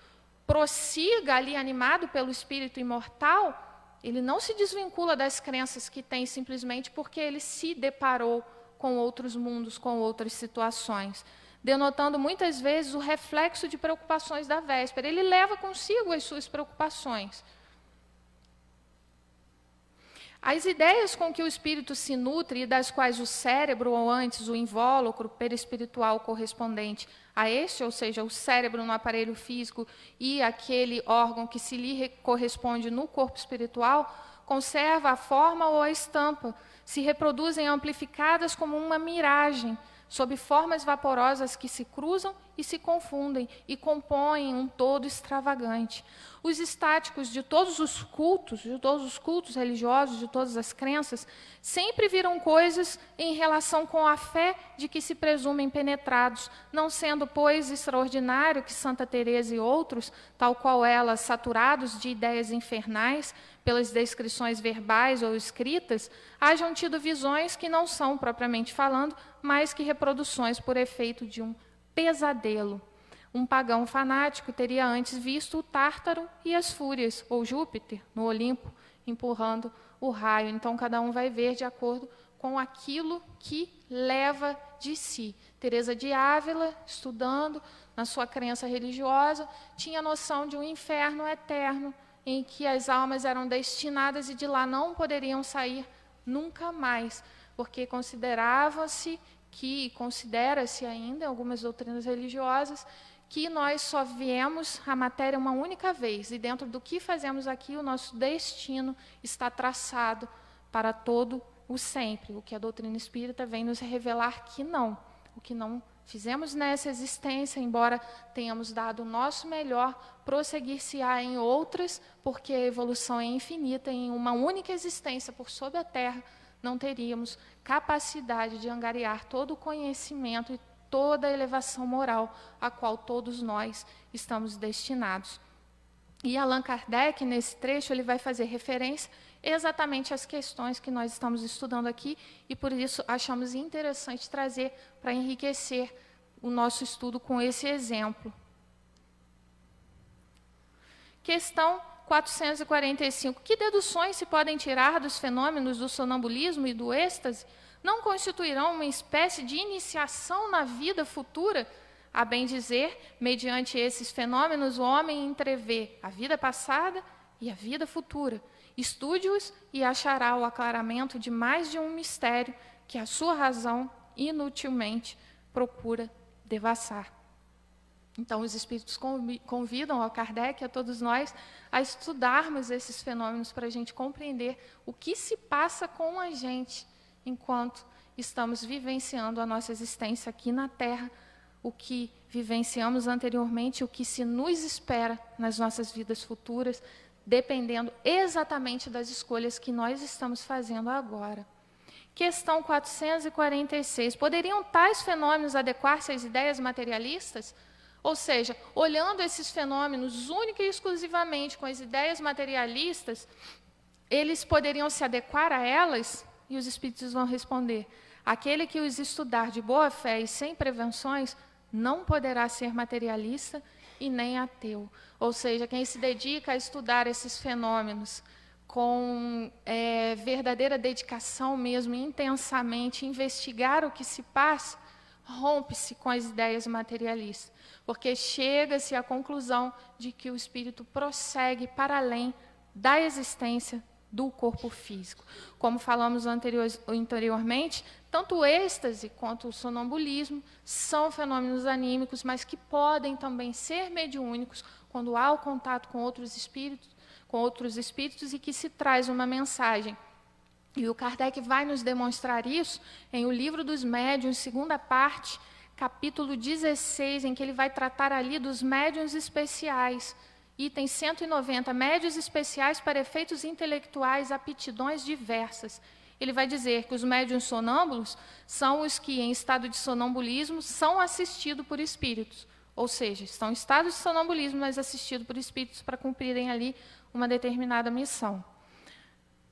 prossiga ali animado pelo espírito imortal, ele não se desvincula das crenças que tem simplesmente porque ele se deparou com outros mundos, com outras situações, denotando muitas vezes o reflexo de preocupações da véspera. Ele leva consigo as suas preocupações. As ideias com que o espírito se nutre e das quais o cérebro, ou antes o invólucro perispiritual correspondente a este, ou seja, o cérebro no aparelho físico e aquele órgão que se lhe corresponde no corpo espiritual, conserva a forma ou a estampa, se reproduzem amplificadas como uma miragem, sob formas vaporosas que se cruzam e se confundem e compõem um todo extravagante. Os estáticos de todos os cultos religiosos, de todas as crenças, sempre viram coisas em relação com a fé de que se presumem penetrados, não sendo, pois, extraordinário que Santa Teresa e outros, tal qual ela, saturados de ideias infernais, pelas descrições verbais ou escritas, hajam tido visões que não são, propriamente falando, mais que reproduções por efeito de um pesadelo. Um pagão fanático teria antes visto o Tártaro e as Fúrias, ou Júpiter, no Olimpo, empurrando o raio. Então, cada um vai ver de acordo com aquilo que leva de si. Teresa de Ávila, estudando na sua crença religiosa, tinha noção de um inferno eterno, em que as almas eram destinadas e de lá não poderiam sair nunca mais, porque considerava-se que, considera-se ainda em algumas doutrinas religiosas, que nós só viemos à matéria uma única vez, e dentro do que fazemos aqui, o nosso destino está traçado para todo o sempre, o que a doutrina espírita vem nos revelar que não, o que não fizemos nessa existência, embora tenhamos dado o nosso melhor, prosseguir-se-á em outras, porque a evolução é infinita, em uma única existência por sob a Terra, não teríamos capacidade de angariar todo o conhecimento e toda a elevação moral a qual todos nós estamos destinados. E Allan Kardec, nesse trecho, ele vai fazer referência exatamente às questões que nós estamos estudando aqui, e por isso achamos interessante trazer para enriquecer o nosso estudo com esse exemplo. Questão 445. Que deduções se podem tirar dos fenômenos do sonambulismo e do êxtase? Não constituirão uma espécie de iniciação na vida futura? A bem dizer, mediante esses fenômenos, o homem entrevê a vida passada e a vida futura. Estude-os e achará o aclaramento de mais de um mistério que a sua razão inutilmente procura devassar. Então, os espíritos convidam a Kardec, a todos nós, a estudarmos esses fenômenos para a gente compreender o que se passa com a gente enquanto estamos vivenciando a nossa existência aqui na Terra, o que vivenciamos anteriormente, o que se nos espera nas nossas vidas futuras, dependendo exatamente das escolhas que nós estamos fazendo agora. Questão 446. Poderiam tais fenômenos adequar-se às ideias materialistas? Ou seja, olhando esses fenômenos única e exclusivamente com as ideias materialistas, eles poderiam se adequar a elas? E os espíritos vão responder: aquele que os estudar de boa fé e sem prevenções não poderá ser materialista e nem ateu. Ou seja, quem se dedica a estudar esses fenômenos com verdadeira dedicação mesmo, intensamente, investigar o que se passa, rompe-se com as ideias materialistas, porque chega-se à conclusão de que o espírito prossegue para além da existência do corpo físico. Como falamos anteriormente, tanto o êxtase quanto o sonambulismo são fenômenos anímicos, mas que podem também ser mediúnicos quando há o contato com outros espíritos e que se traz uma mensagem. E o Kardec vai nos demonstrar isso em O Livro dos Médiuns, segunda parte, capítulo 16, em que ele vai tratar ali dos médiuns especiais. Item 190, médiuns especiais para efeitos intelectuais, aptidões diversas. Ele vai dizer que os médiuns sonâmbulos são os que, em estado de sonambulismo, são assistidos por espíritos. ou seja, estão em estado de sonambulismo, mas assistidos por espíritos para cumprirem ali uma determinada missão.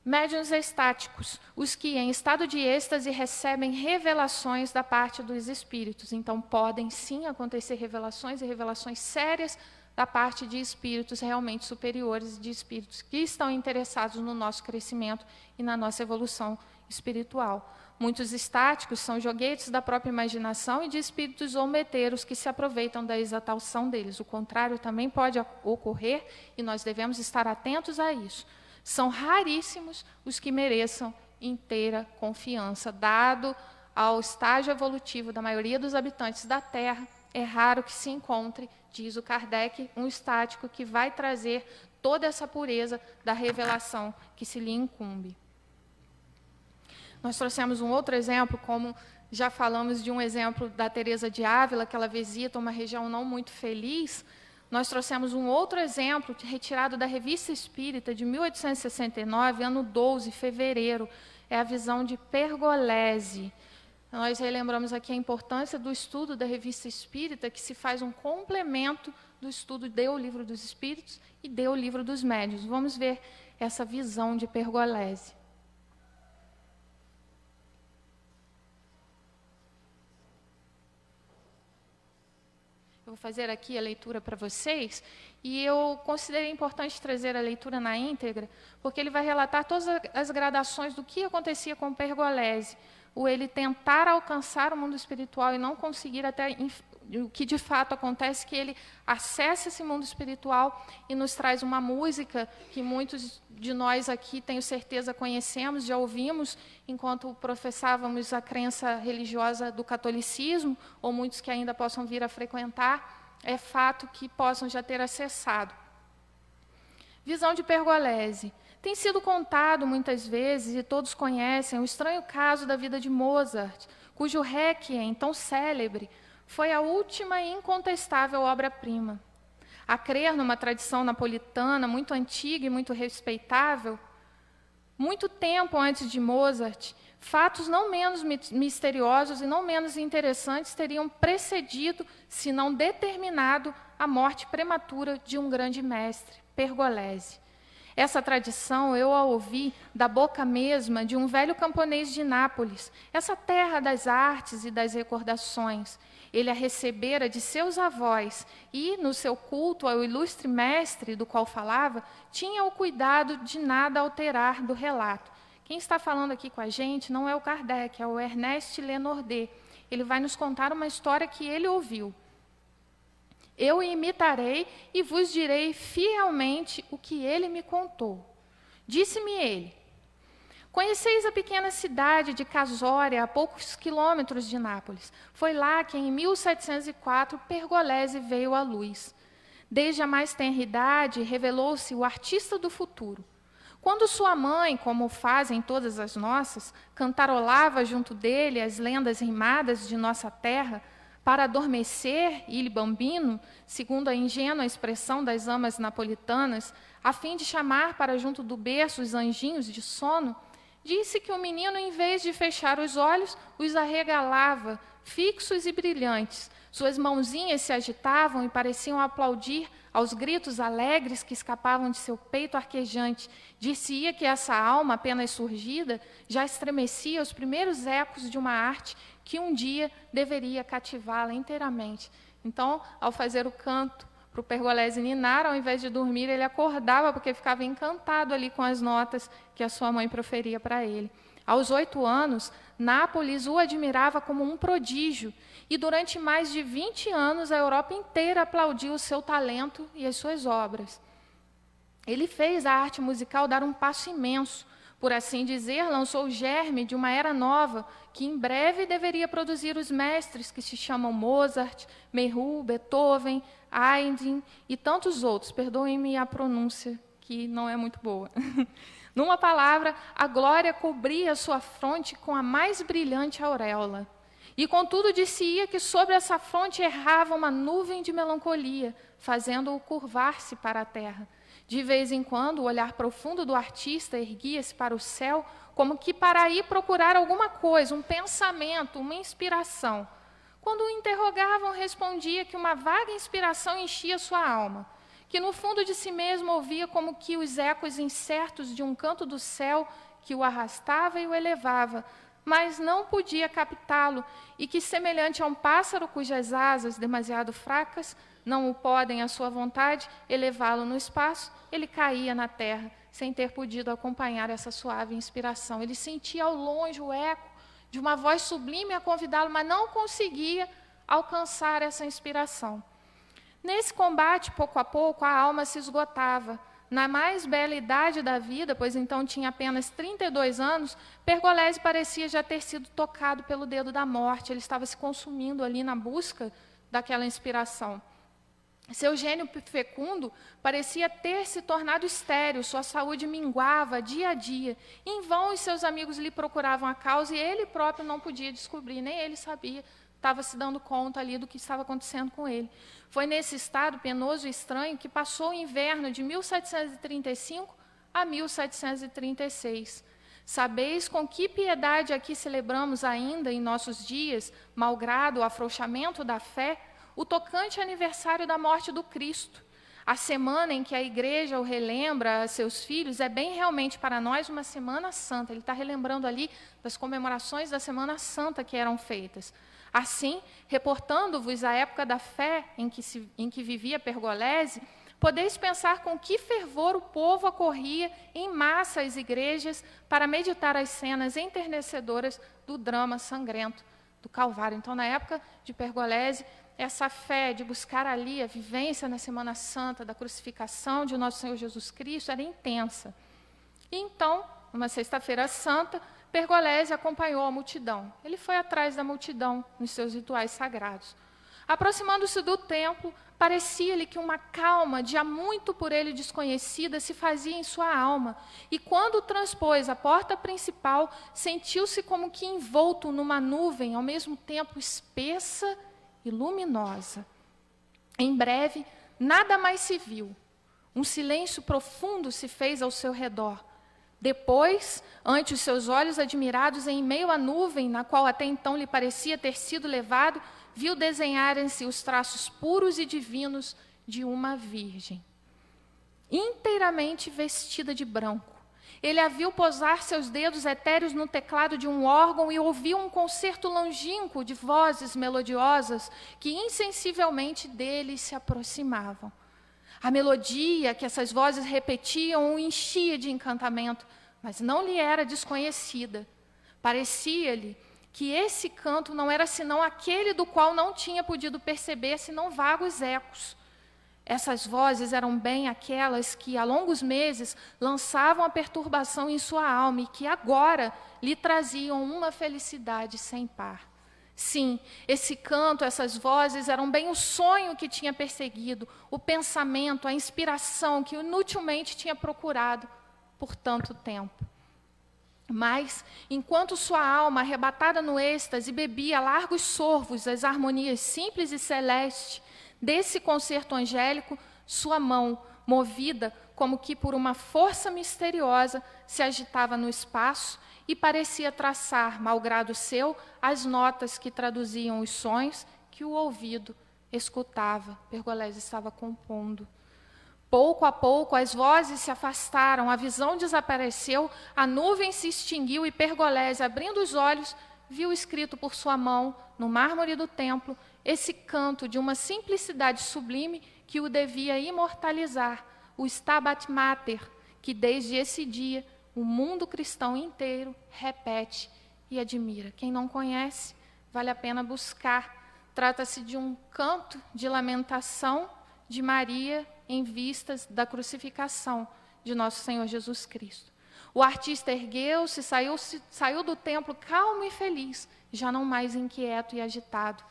Médiuns estáticos, os que em estado de êxtase recebem revelações da parte dos espíritos. Então, podem sim acontecer revelações e revelações sérias da parte de espíritos realmente superiores, de espíritos que estão interessados no nosso crescimento e na nossa evolução espiritual. Muitos estáticos são joguetes da própria imaginação e de espíritos zombeteiros que se aproveitam da exaltação deles. O contrário também pode ocorrer e nós devemos estar atentos a isso. São raríssimos os que mereçam inteira confiança. Dado ao estágio evolutivo da maioria dos habitantes da Terra, é raro que se encontre, diz o Kardec, um estático que vai trazer toda essa pureza da revelação que se lhe incumbe. Nós trouxemos um outro exemplo, como já falamos de um exemplo da Teresa de Ávila, que ela visita uma região não muito feliz. Nós trouxemos um outro exemplo, retirado da Revista Espírita, de 1869, ano 12, fevereiro. É a visão de Pergolesi. Nós relembramos aqui a importância do estudo da Revista Espírita, que se faz um complemento do estudo de O Livro dos Espíritos e de O Livro dos Médiuns. Vamos ver essa visão de Pergolesi. Eu vou fazer aqui a leitura para vocês, e eu considerei importante trazer a leitura na íntegra, porque ele vai relatar todas as gradações do que acontecia com Pergolesi, o ele tentar alcançar o mundo espiritual e não conseguir até o que de fato acontece, que ele acessa esse mundo espiritual e nos traz uma música que muitos de nós aqui, tenho certeza, conhecemos, já ouvimos, enquanto professávamos a crença religiosa do catolicismo, ou muitos que ainda possam vir a frequentar, é fato que possam já ter acessado. Visão de Pergolesi. Tem sido contado muitas vezes, e todos conhecem, o estranho caso da vida de Mozart, cujo Requiem, tão célebre, foi a última e incontestável obra-prima. A crer numa tradição napolitana muito antiga e muito respeitável, muito tempo antes de Mozart, fatos não menos misteriosos e não menos interessantes teriam precedido, se não determinado, a morte prematura de um grande mestre, Pergolesi. Essa tradição eu a ouvi da boca mesma de um velho camponês de Nápoles, essa terra das artes e das recordações. Ele a recebera de seus avós e, no seu culto ao ilustre mestre do qual falava, tinha o cuidado de nada alterar do relato. Quem está falando aqui com a gente não é o Kardec, é o Ernest Lenordet. Ele vai nos contar uma história que ele ouviu. Eu imitarei e vos direi fielmente o que ele me contou. Disse-me ele: conheceis a pequena cidade de Casória, a poucos quilômetros de Nápoles. Foi lá que, em 1704, Pergolesi veio à luz. Desde a mais tenra idade, revelou-se o artista do futuro. Quando sua mãe, como fazem todas as nossas, cantarolava junto dele as lendas rimadas de nossa terra, para adormecer il bambino, segundo a ingênua expressão das amas napolitanas, a fim de chamar para junto do berço os anjinhos de sono, disse que o menino, em vez de fechar os olhos, os arregalava, fixos e brilhantes. Suas mãozinhas se agitavam e pareciam aplaudir aos gritos alegres que escapavam de seu peito arquejante. Dir-se-ia que essa alma, apenas surgida, já estremecia os primeiros ecos de uma arte que um dia deveria cativá-la inteiramente. Então, ao fazer o canto para o Pergolesi ninar, ao invés de dormir, ele acordava, porque ficava encantado ali com as notas que a sua mãe proferia para ele. Aos 8 anos, Nápoles o admirava como um prodígio, e durante mais de 20 anos a Europa inteira aplaudiu o seu talento e as suas obras. Ele fez a arte musical dar um passo imenso. Por assim dizer, lançou o germe de uma era nova, que em breve deveria produzir os mestres que se chamam Mozart, Meyerbeer, Beethoven, Haydn e tantos outros. Perdoem-me a pronúncia, que não é muito boa. Numa palavra, a glória cobria sua fronte com a mais brilhante auréola. E, contudo, dir-se-ia que sobre essa fronte errava uma nuvem de melancolia, fazendo-o curvar-se para a terra. De vez em quando, o olhar profundo do artista erguia-se para o céu, como que para ir procurar alguma coisa, um pensamento, uma inspiração. Quando o interrogavam, respondia que uma vaga inspiração enchia sua alma, que no fundo de si mesmo ouvia como que os ecos incertos de um canto do céu que o arrastava e o elevava, mas não podia captá-lo, e que, semelhante a um pássaro cujas asas, demasiado fracas, não o podem, à sua vontade, elevá-lo no espaço, ele caía na terra, sem ter podido acompanhar essa suave inspiração. Ele sentia ao longe o eco de uma voz sublime a convidá-lo, mas não conseguia alcançar essa inspiração. Nesse combate, pouco a pouco, a alma se esgotava. Na mais bela idade da vida, pois então tinha apenas 32 anos, Pergolese parecia já ter sido tocado pelo dedo da morte. Ele estava se consumindo ali na busca daquela inspiração. Seu gênio fecundo parecia ter se tornado estéril, sua saúde minguava dia a dia. Em vão os seus amigos lhe procuravam a causa e ele próprio não podia descobrir, nem ele sabia, estava se dando conta ali do que estava acontecendo com ele. Foi nesse estado penoso e estranho que passou o inverno de 1735 a 1736. Sabeis com que piedade aqui celebramos ainda em nossos dias, malgrado o afrouxamento da fé, o tocante aniversário da morte do Cristo. A semana em que a igreja o relembra a seus filhos é bem realmente para nós uma semana santa. Ele está relembrando ali das comemorações da Semana Santa que eram feitas. Assim, reportando-vos a época da fé em que vivia Pergolese, podeis pensar com que fervor o povo acorria em massa às igrejas para meditar as cenas enternecedoras do drama sangrento do Calvário. Então, na época de Pergolese, essa fé de buscar ali a vivência na Semana Santa, da crucificação de nosso Senhor Jesus Cristo, era intensa. E então, numa sexta-feira santa, Pergolese acompanhou a multidão. Ele foi atrás da multidão nos seus rituais sagrados. Aproximando-se do templo, parecia-lhe que uma calma, de há muito por ele desconhecida, se fazia em sua alma. E quando transpôs a porta principal, sentiu-se como que envolto numa nuvem, ao mesmo tempo espessa e luminosa. Em breve, nada mais se viu. Um silêncio profundo se fez ao seu redor. Depois, ante os seus olhos admirados, em meio à nuvem, na qual até então lhe parecia ter sido levado, viu desenharem-se os traços puros e divinos de uma virgem, inteiramente vestida de branco. Ele a viu posar seus dedos etéreos no teclado de um órgão e ouviu um concerto longínquo de vozes melodiosas que insensivelmente dele se aproximavam. A melodia que essas vozes repetiam o enchia de encantamento, mas não lhe era desconhecida. Parecia-lhe que esse canto não era senão aquele do qual não tinha podido perceber senão vagos ecos. Essas vozes eram bem aquelas que, há longos meses, lançavam a perturbação em sua alma e que agora lhe traziam uma felicidade sem par. Sim, esse canto, essas vozes eram bem o sonho que tinha perseguido, o pensamento, a inspiração que inutilmente tinha procurado por tanto tempo. Mas, enquanto sua alma, arrebatada no êxtase, bebia a largos sorvos as harmonias simples e celestes desse concerto angélico, sua mão, movida como que por uma força misteriosa, se agitava no espaço e parecia traçar, malgrado seu, as notas que traduziam os sons que o ouvido escutava. Pergolese estava compondo. Pouco a pouco as vozes se afastaram, a visão desapareceu, a nuvem se extinguiu e Pergolese, abrindo os olhos, viu escrito por sua mão, no mármore do templo, esse canto de uma simplicidade sublime que o devia imortalizar, o Stabat Mater, que desde esse dia o mundo cristão inteiro repete e admira. Quem não conhece, vale a pena buscar. Trata-se de um canto de lamentação de Maria em vistas da crucificação de nosso Senhor Jesus Cristo. O artista ergueu-se, saiu do templo calmo e feliz, já não mais inquieto e agitado.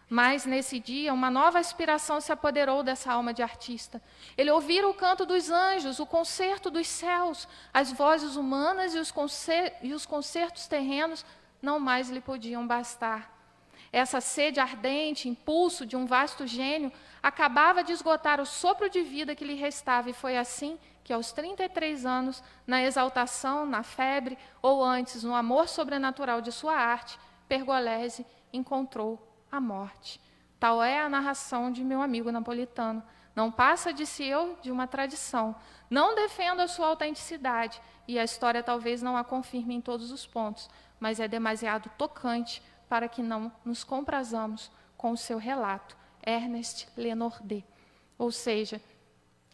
Mas, nesse dia, uma nova aspiração se apoderou dessa alma de artista. Ele ouvira o canto dos anjos, o concerto dos céus, as vozes humanas e os concertos terrenos não mais lhe podiam bastar. Essa sede ardente, impulso de um vasto gênio, acabava de esgotar o sopro de vida que lhe restava, e foi assim que, aos 33 anos, na exaltação, na febre, ou antes, no amor sobrenatural de sua arte, Pergolese encontrou a morte. Tal é a narração de meu amigo napolitano. Não passa de si eu de uma tradição. Não defendo a sua autenticidade, e a história talvez não a confirme em todos os pontos, mas é demasiado tocante para que não nos comprazamos com o seu relato. Ernest Lenordet. Ou seja,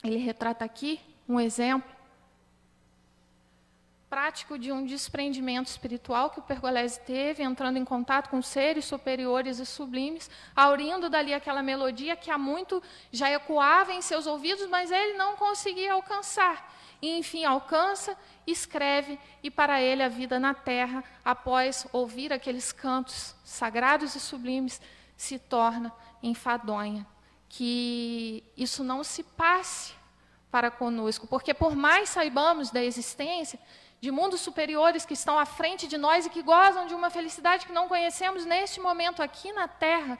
ele retrata aqui um exemplo prático de um desprendimento espiritual que o Pergolesi teve, entrando em contato com seres superiores e sublimes, aurindo dali aquela melodia que há muito já ecoava em seus ouvidos, mas ele não conseguia alcançar. E, enfim, alcança, escreve, e para ele a vida na terra, após ouvir aqueles cantos sagrados e sublimes, se torna enfadonha. Que isso não se passe para conosco, porque por mais saibamos da existência de mundos superiores que estão à frente de nós e que gozam de uma felicidade que não conhecemos neste momento aqui na Terra,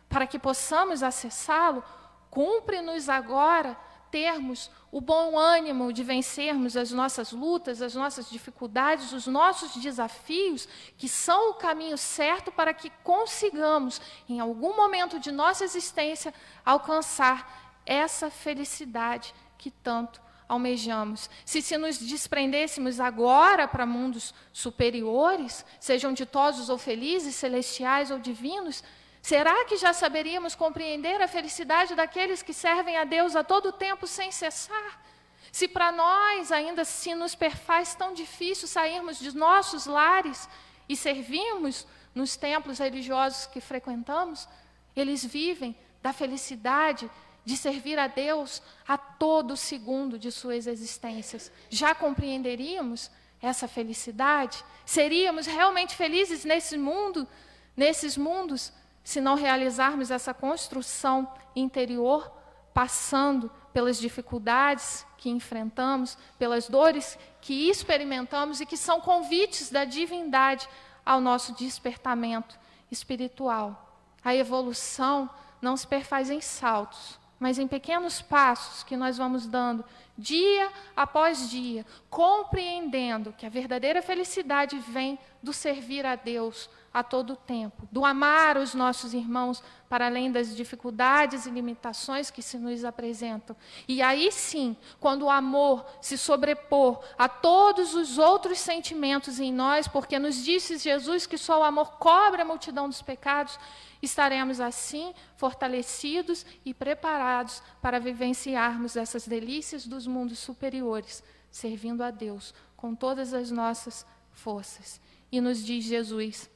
para que possamos acessá-lo, cumpre-nos agora termos o bom ânimo de vencermos as nossas lutas, as nossas dificuldades, os nossos desafios, que são o caminho certo para que consigamos, em algum momento de nossa existência, alcançar essa felicidade que tanto almejamos. Se nos desprendêssemos agora para mundos superiores, sejam ditosos ou felizes, celestiais ou divinos, será que já saberíamos compreender a felicidade daqueles que servem a Deus a todo tempo sem cessar? Se para nós ainda se nos perfaz tão difícil sairmos de nossos lares e servirmos nos templos religiosos que frequentamos, eles vivem da felicidade de servir a Deus a todo segundo de suas existências. Já compreenderíamos essa felicidade? Seríamos realmente felizes nesses mundos, se não realizarmos essa construção interior, passando pelas dificuldades que enfrentamos, pelas dores que experimentamos e que são convites da divindade ao nosso despertamento espiritual. A evolução não se perfaz em saltos, mas em pequenos passos que nós vamos dando dia após dia, compreendendo que a verdadeira felicidade vem do servir a Deus a todo tempo, do amar os nossos irmãos para além das dificuldades e limitações que se nos apresentam. E aí sim, quando o amor se sobrepor a todos os outros sentimentos em nós, porque nos disse Jesus que só o amor cobre a multidão dos pecados, estaremos assim fortalecidos e preparados para vivenciarmos essas delícias dos mundos superiores, servindo a Deus com todas as nossas forças. E nos diz Jesus,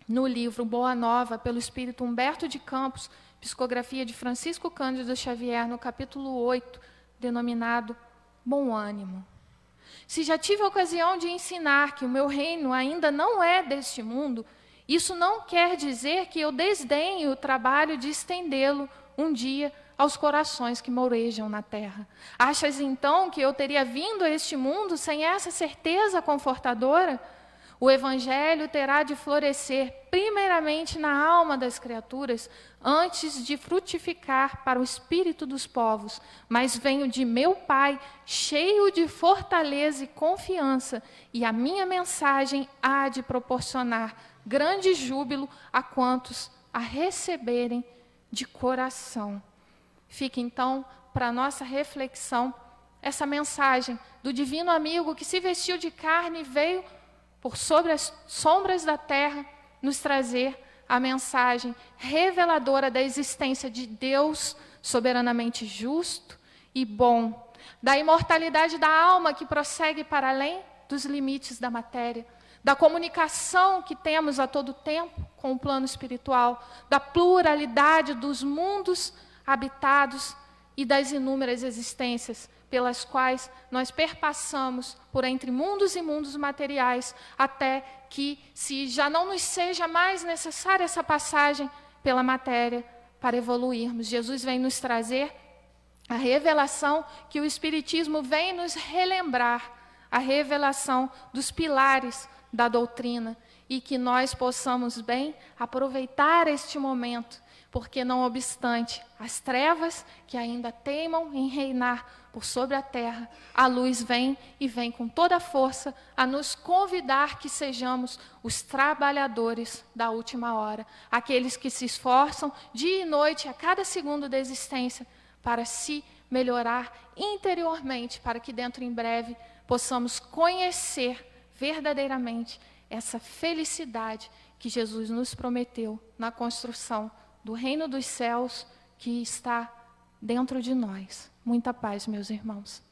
no livro Boa Nova, pelo Espírito Humberto de Campos, psicografia de Francisco Cândido Xavier, no capítulo 8, denominado Bom Ânimo. Se já tive a ocasião de ensinar que o meu reino ainda não é deste mundo, isso não quer dizer que eu desdenhe o trabalho de estendê-lo um dia aos corações que mourejam na terra. Achas então que eu teria vindo a este mundo sem essa certeza confortadora? O Evangelho terá de florescer primeiramente na alma das criaturas, antes de frutificar para o espírito dos povos. Mas venho de meu Pai, cheio de fortaleza e confiança, e a minha mensagem há de proporcionar grande júbilo a quantos a receberem de coração. Fica então para a nossa reflexão essa mensagem do divino amigo que se vestiu de carne e veio por sobre as sombras da terra, nos trazer a mensagem reveladora da existência de Deus soberanamente justo e bom, da imortalidade da alma que prossegue para além dos limites da matéria, da comunicação que temos a todo tempo com o plano espiritual, da pluralidade dos mundos habitados e das inúmeras existências pelas quais nós perpassamos por entre mundos e mundos materiais, até que, se já não nos seja mais necessária essa passagem pela matéria, para evoluirmos. Jesus vem nos trazer a revelação que o Espiritismo vem nos relembrar, a revelação dos pilares da doutrina, e que nós possamos bem aproveitar este momento, porque não obstante as trevas que ainda teimam em reinar por sobre a terra, a luz vem e vem com toda a força a nos convidar que sejamos os trabalhadores da última hora, aqueles que se esforçam dia e noite a cada segundo da existência para se melhorar interiormente, para que dentro em breve possamos conhecer verdadeiramente essa felicidade que Jesus nos prometeu na construção do reino dos céus que está dentro de nós. Muita paz, meus irmãos.